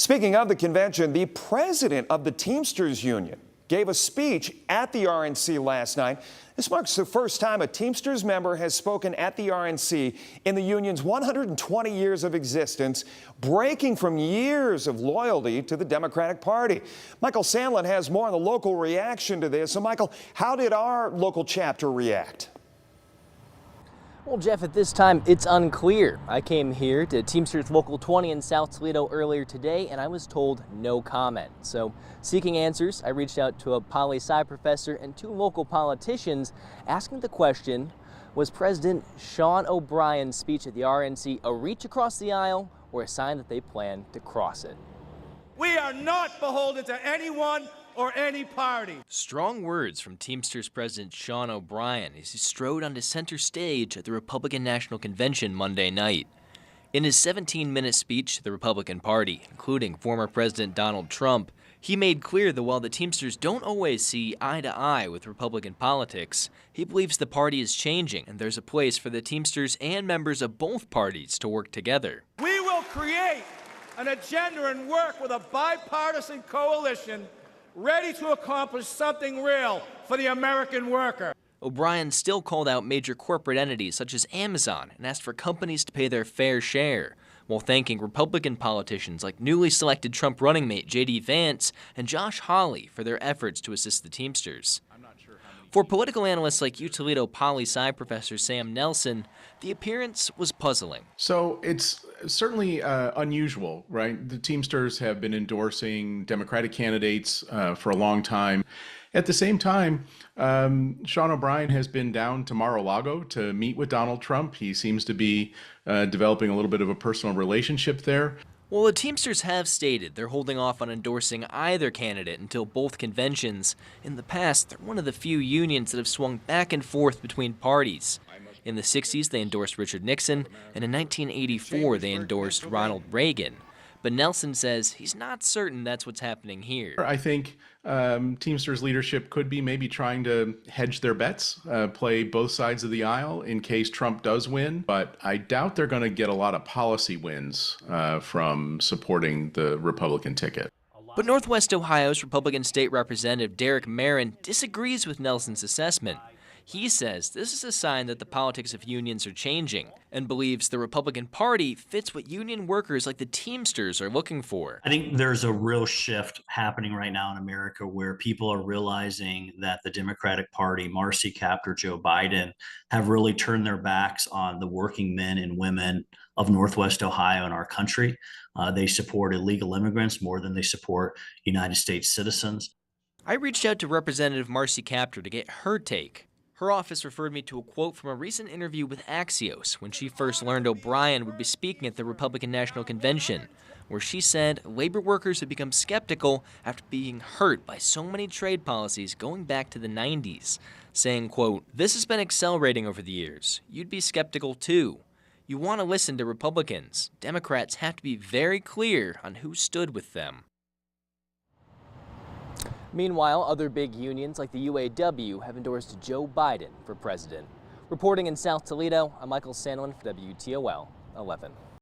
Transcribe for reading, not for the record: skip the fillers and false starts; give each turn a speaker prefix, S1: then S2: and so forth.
S1: Speaking of the convention, the president of the Teamsters Union gave a speech at the RNC last night. This marks the first time a Teamsters member has spoken at the RNC in the union's 120 years of existence, breaking from years of loyalty to the Democratic Party. Michael Sandlin has more on the local reaction to this. So, Michael, how did our local chapter react?
S2: Well, Jeff, at this time, it's unclear. I came here to Teamsters Local 20 in South Toledo earlier today, and I was told no comment. So, seeking answers, I reached out to a poli-sci professor and two local politicians, asking the question, was President Sean O'Brien's speech at the RNC a reach across the aisle or a sign that they plan to cross it?
S3: We are not beholden to anyone or any party.
S2: Strong words from Teamsters President Sean O'Brien as he strode onto center stage at the Republican National Convention Monday night. In his 17-minute speech to the Republican Party, including former President Donald Trump, he made clear that while the Teamsters don't always see eye to eye with Republican politics, he believes the party is changing and there's a place for the Teamsters and members of both parties to work together.
S3: We will create an agenda and work with a bipartisan coalition ready to accomplish something real for the American worker.
S2: O'Brien still called out major corporate entities such as Amazon and asked for companies to pay their fair share, while thanking Republican politicians like newly selected Trump running mate J.D. Vance and Josh Hawley for their efforts to assist the Teamsters. For political analysts like Toledo poli-sci professor Sam Nelson, the appearance was puzzling.
S4: So it's certainly unusual, right? The Teamsters have been endorsing Democratic candidates for a long time. At the same time, Sean O'Brien has been down to Mar-a-Lago to meet with Donald Trump. He seems to be developing a little bit of a personal relationship there.
S2: Well, the Teamsters have stated they're holding off on endorsing either candidate until both conventions. In the past, they're one of the few unions that have swung back and forth between parties. In the 60s, they endorsed Richard Nixon, and in 1984, they endorsed Ronald Reagan. But Nelson says he's not certain that's what's happening here.
S4: I think Teamsters leadership could be maybe trying to hedge their bets, play both sides of the aisle in case Trump does win. But I doubt they're going to get a lot of policy wins from supporting the Republican ticket.
S2: But Northwest Ohio's Republican State Representative Derek Marin disagrees with Nelson's assessment. He says this is a sign that the politics of unions are changing and believes the Republican Party fits what union workers like the Teamsters are looking for.
S5: I think there's a real shift happening right now in America where people are realizing that the Democratic Party, Marcy Kaptur, Joe Biden, have really turned their backs on the working men and women of Northwest Ohio and our country. They support illegal immigrants more than they support United States citizens.
S2: I reached out to Representative Marcy Kaptur to get her take. Her office referred me to a quote from a recent interview with Axios when she first learned O'Brien would be speaking at the Republican National Convention, where she said labor workers had become skeptical after being hurt by so many trade policies going back to the 90s, saying, quote, "This has been accelerating over the years. You'd be skeptical too. You want to listen to Republicans. Democrats have to be very clear on who stood with them." Meanwhile, other big unions like the UAW have endorsed Joe Biden for president. Reporting in South Toledo, I'm Michael Sandlin for WTOL 11.